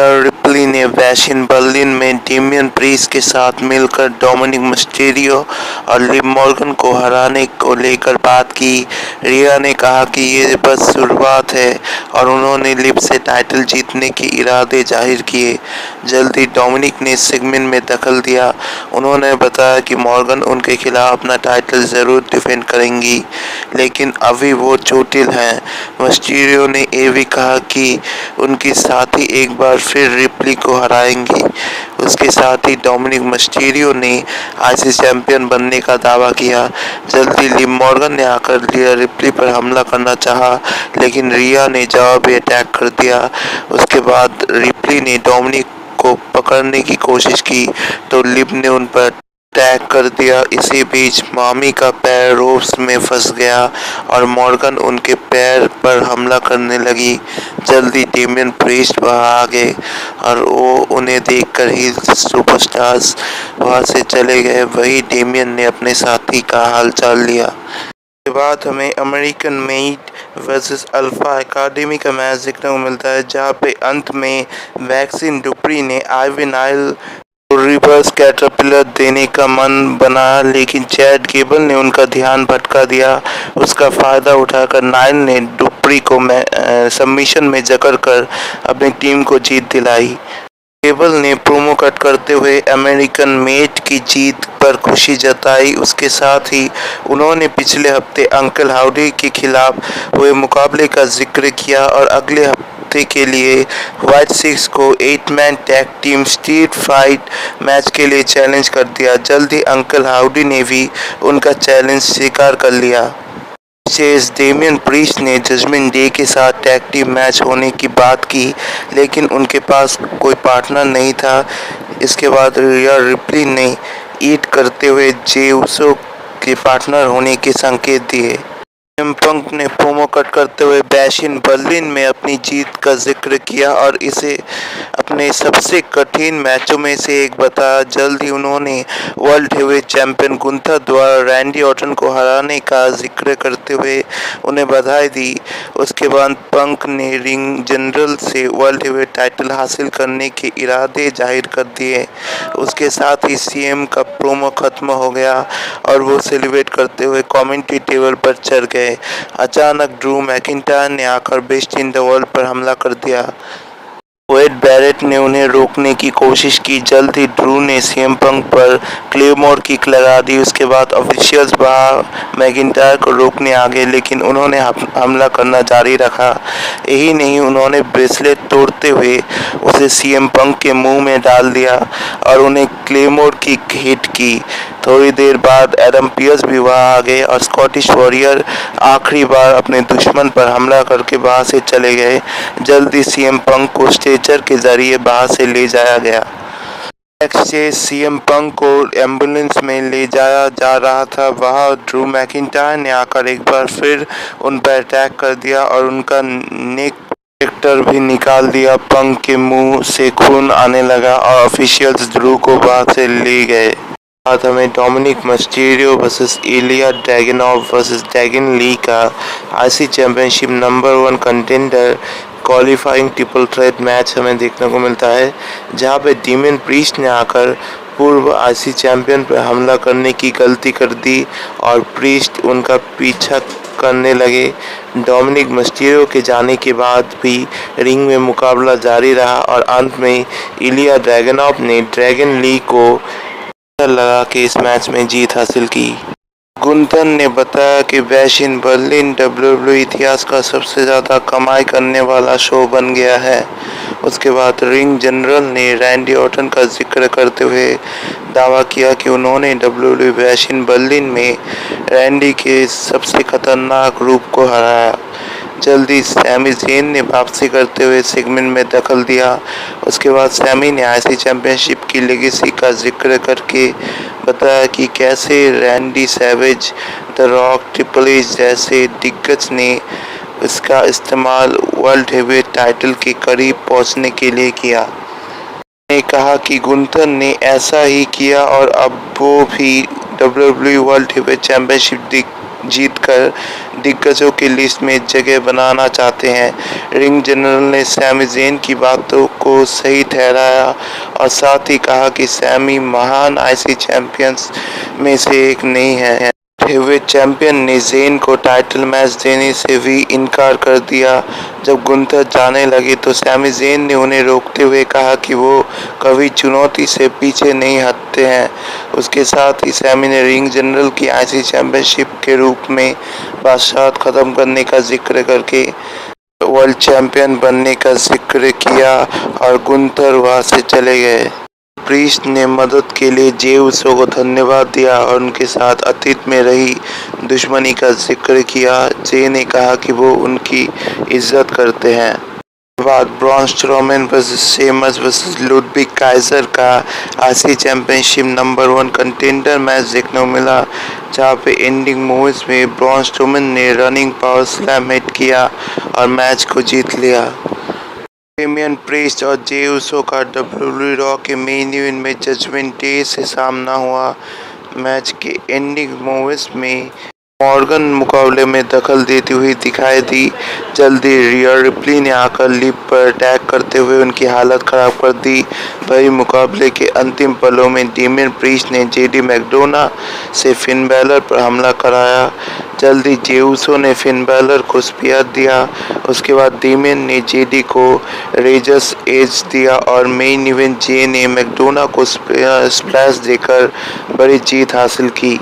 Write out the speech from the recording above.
रिया replay ने बैशिन Berlin में Damien priest के साथ मिलकर डोमिनिक मिस्टीरियो और लिव मॉर्गन को हराने को लेकर बात की। रिया ने कहा कि ये बस शुरुआत है और उन्होंने लिव से टाइटल जीतने के इरादे जाहिर किए। जल्दी डोमिनिक ने सेगमेंट में दखल दिया। उन्होंने बताया कि मॉर्गन उनके खिलाफ अपना टाइटल जरूर डिफेंड करेंगी, लेकिन अभी वो चोटिल हैं। मिस्टीरियो ने ये भी कहा कि उनकी साथी एक बार फिर रिप्ली को हराएंगी। उसके साथ ही डोमिनिक मिस्टीरियो ने आईसी चैंपियन बनने का दावा किया। जल्दी लिव मॉर्गन ने आकर रिया रिप्ली पर हमला करना चाहा, लेकिन रिया ने जवाबी अटैक कर दिया। उसके बाद रिप्ली ने डोमिनिक को पकड़ने की कोशिश की तो लिव ने उन पर अटैक कर दिया। इसी बीच मामी का पैर रोप्स में फंस गया और मॉर्गन उनके पैर पर हमला करने लगी। जल्दी डेमियन प्रीस्ट वहां आ गए और वो उन्हें देखकर ही सुपरस्टार्स वहां से चले गए। वही डेमियन ने अपने साथी का हालचाल लिया। के बाद हमें American made versus alpha academy का मैच देखने को मिलता है, जहां पे अंत में वैक्सीन डुप्री ने आइवी नाइल रिवर्स कैटरपिलर देने का मन बनाया, लेकिन चैड गेबल ने उनका ध्यान भटका दिया। उसका फायदा उठाकर नाइल ने डुप्री को सबमिशन में जकड़कर अपनी टीम को जीत दिलाई। गेबल ने प्रोमो कट करते हुए अमेरिकन मेड की जीत पर खुशी जताई। उसके साथ ही उन्होंने पिछले हफ्ते अंकल हाउडी के खिलाफ हुए मुकाबले का जिक्र किया और अगले हफ्ते के लिए व्हाइट सिक्स को eight man tag team street fight match के लिए चैलेंज कर दिया। जल्दी अंकल हाउडी ने भी उनका चैलेंज स्वीकार कर लिया। डेमियन प्रीस्ट ने जजमेंट डे के साथ टैग टीम मैच होने की बात की, लेकिन उनके पास कोई पार्टनर नहीं था। इसके बाद रिया रिप्ली ने ईट करते हुए जे उसो के पार्टनर होने के संकेत दिए। CM पंक ने प्रोमो कट करते हुए बैशिन बर्लिन में अपनी जीत का जिक्र किया और इसे अपने सबसे कठिन मैचों में से एक बताया। जल्द ही उन्होंने वर्ल्ड हेवीवेट चैंपियन गुंथर द्वारा रैंडी ऑर्टन को हराने का जिक्र करते हुए उन्हें बधाई दी। उसके बाद पंक ने रिंग जनरल से वर्ल्ड हेवीवेट टाइटल हासिल करने के इरादे जाहिर कर दिए। उसके साथ ही CM का प्रोमो खत्म हो गया और वो सेलिब्रेट करते हुए कमेंट्री टेबल पर चढ़ गए। अचानक ड्रू मैकिंटायर ने आकर बेस्ट इन द वर्ल्ड पर हमला कर दिया। वेड बैरेट ने उन्हें रोकने की कोशिश की। जल्द ही ड्रू ने CM पंक पर क्लेमोर किक लगा दी। उसके बाद ऑफिशियल्स बाहर मैकिंटायर को रोकने आ गए, लेकिन उन्होंने हमला करना जारी रखा। यही नहीं, उन्होंने ब्रेसलेट तोड़ते हुए उसे CM पंक के मुंह में डाल दिया और उन्हें क्लेमोर किक हिट की। थोड़ी देर बाद एडम पियर्स भी वहां आ गए और स्कॉटिश वॉरियर आखिरी बार अपने दुश्मन पर हमला करके वहां से चले गए। जल्दी CM पंक को स्ट्रेचर के जरिए बाहर से ले जाया गया। बैकस्टेज CM पंक को एम्बुलेंस में ले जाया जा रहा था। वहां ड्रू मैकिंटायर ने आकर एक बार फिर उन पर अटैक कर दिया और उनका नेक प्रोटेक्टर भी निकाल दिया। पंक के मुंह से खून आने लगा और ऑफिशियल्स ड्रू को वहां से ले गए। बाद हमें Dominik Mysterio versus Ilja Dragunov versus Dragon Lee का IC championship number 1 contender qualifying triple threat match हमें देखने को मिलता है, जहां पे डेमियन प्रीस्ट ने आकर पूर्व आईसी चैंपियन पर हमला करने की गलती कर दी और प्रीस्ट उनका पीछा करने लगे। डोमिनिक मिस्टीरियो के जाने के बाद भी रिंग में मुकाबला जारी रहा और अंत में इलिया ड्रैगनोव ने ड्रैगन ली को लगा के इस मैच में जीत हासिल की। गुंथर ने बताया कि बैशिन बर्लिन WWE इतिहास का सबसे ज़्यादा कमाई करने वाला शो बन गया है। उसके बाद रिंग जनरल ने रैंडी ऑर्टन का जिक्र करते हुए दावा किया कि उन्होंने WWE बैशिन बर्लिन में रैंडी के सबसे खतरनाक रूप को हराया। जल्दी सैमी ज़ेन ने वापसी करते हुए सेगमेंट में दखल दिया। उसके बाद सैमी ने आईसी चैंपियनशिप की लेगेसी का जिक्र करके बताया कि कैसे Randy savage, the rock, triple H जैसे दिग्गज ने इसका इस्तेमाल वर्ल्ड हेवीवेट टाइटल के करीब पहुंचने के लिए किया। ने कहा कि गुंथर ने ऐसा ही किया और अब वो भी WWE वर्ल्ड हेवीवेट चैंपियनशिप जीत कर जीतकर दिग्गजों की लिस्ट में जगह बनाना चाहते हैं। रिंग जनरल ने सैमी ज़ेन की बातों को सही ठहराया और साथ ही कहा कि सैमी महान आईसी चैंपियंस में से एक नहीं है। हुए चैंपियन ने ज़ेन को टाइटल मैच देने से भी इनकार कर दिया। जब गुंथर जाने लगे तो सैमी ज़ेन ने उन्हें रोकते हुए कहा कि वो कभी चुनौती से पीछे नहीं हटते हैं। उसके साथ ही सैमी ने रिंग जनरल की आईसी चैंपियनशिप के रूप में बादशाहत खत्म करने का जिक्र करके वर्ल्ड चैंपियन बनने का जिक्र किया और गुंथर वहां से चले गए। प्रीस्ट ने मदद के लिए जे उसो को धन्यवाद दिया और उनके साथ अतीत में रही दुश्मनी का जिक्र किया। जे ने कहा कि वो उनकी इज्जत करते हैं। बाद Braun Strowman versus Sheamus versus Ludwig Kaiser का IC championship number 1 contender match देखने को मिला, जहां पे एंडिंग मूव्स में ब्रॉन स्ट्रोमैन ने रनिंग पावर स्लैम हिट किया और मैच को जीत लिया। डेमियन प्रीस्ट और जे उसो का WWE रॉ के मेन इवेंट में जजमेंट डे से सामना हुआ। मैच के एंडिंग मूव्स में मॉर्गन मुकाबले में दखल देती हुई दिखाई दी। जल्दी रिया रिप्ली ने आकर लिप पर अटैक करते हुए उनकी हालत खराब कर दी। वही मुकाबले के अंतिम पलों में डेमियन प्रीस्ट ने जेडी मैकडोना से फिन बैलर पर हमला कराया। जल्दी जे उसो ने फिन बैलर को स्पीयर दिया। उसके बाद डेमियन ने जेडी को रेजर्स एज दिया और मेन इवेंट जे ने मैकडोना को स्प्लैश देकर बड़ी जीत हासिल की।